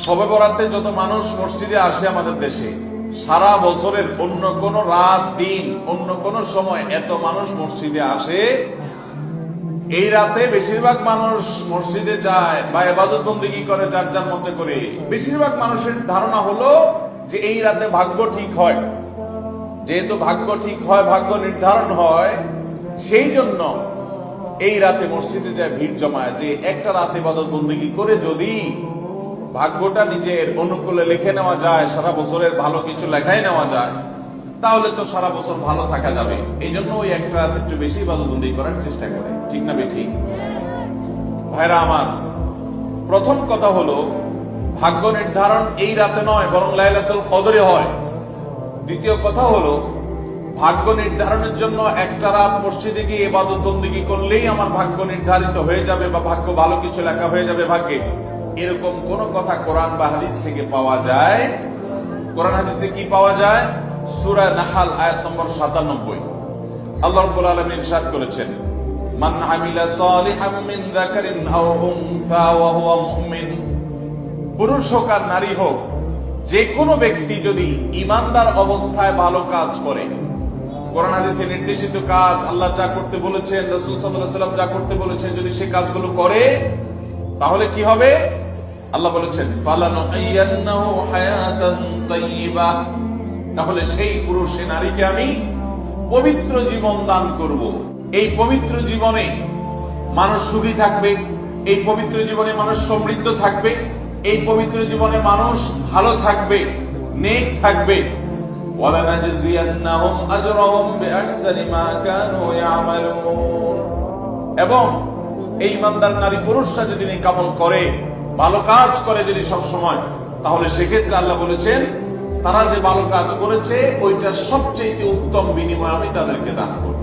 শবে বরাতে যত মানুষ মসজিদে আসে আমাদের দেশে, সারা বছরের অন্য কোন রাত দিন অন্য কোন সময় এত মানুষ মসজিদে আসে, এই রাতে বেশিরভাগ মানুষ মসজিদে যায় বা ইবাদত বন্দেগী করে যার যার মতে করে। বেশিরভাগ মানুষের ধারণা হলো যে এই রাতে ভাগ্য ঠিক হয়। যেহেতু ভাগ্য ঠিক হয়, ভাগ্য নির্ধারণ হয়, সেই জন্য এই রাতে মসজিদে যায় ভিড় জমায়, যে একটা রাতে ইবাদত বন্দেগী করে যদি ভাগ্যটা নিজের অনুকূলে লিখে নেওয়া যায়, সারা বছরের ভালো কিছু লেখাই নেওয়া যায়, তাহলে তো সারা বছর ভালো থাকা যাবে। এই জন্য ওই একটা রাত একটু বেশি ইবাদতবন্দি করার চেষ্টা করে। ঠিক না বেঠিক? ভাইরা আমার, প্রথম কথা হলো ভাগ্য নির্ধারণ এই রাতে নয়, বরং লাইলাতুল কদরে হয়। দ্বিতীয় কথা হলো ভাগ্য নির্ধারণের জন্য একটা রাত মসজিদে গিয়ে ইবাদত বন্দেগী করলেই আমার ভাগ্য নির্ধারিত হয়ে যাবে বা ভাগ্য ভালো কিছু লেখা হয়ে যাবে ভাগ্যে, এরকম কোন কথা কোরআন বা হাদিস থেকে পাওয়া যায়? কোরআন হাদিসে কি পাওয়া যায়? সূরা নাহল আয়াত নম্বর 97 আল্লাহ রাব্বুল আলামিন ইরশাদ করেছেন, মান আমিলা সালিহাম মিন যাকারিন আও উনসা ওয়া হুয়া মুমিন। পুরুষ হোক আর নারী হোক, যে কোনো ব্যক্তি যদি ঈমানদার অবস্থায় ভালো কাজ করে, কোরআন হাদিসে নির্দেশিত কাজ, আল্লাহ যা করতে বলেছেন, রাসূল সাল্লাল্লাহু আলাইহি ওয়াসাল্লাম যা করতে বলেছেন, যদি সে কাজগুলো করে, তাহলে কি হবে? আল্লাহ বলেছেন, ফালানুহিয়ান্নাহু হায়াতান তাইয়্যিবা, তাহলে সেই পুরুষ সে নারীকে আমি পবিত্র জীবন দান করব। এই পবিত্র জীবনে মানুষ সুখী থাকবে, এই পবিত্র জীবনে মানুষ সমৃদ্ধ থাকবে, এই পবিত্র জীবনে মানুষ ভালো থাকবে, নেক থাকবে। ওয়ালানাজজিয়ান্নাহুম আজরাহুম বিআহসানি মা কানু ইয়ামালুন। এবং এই ইমানদার নারী পুরুষরা যদি নেক আমল করে, ভালো কাজ করে যদি সব সময়, তাহলে সেক্ষেত্রে আল্লাহ বলেছেন তারা যে ভালো কাজ করেছে ওইটা সবচেয়ে উত্তম বিনিময় আমি তাদেরকে দান করব।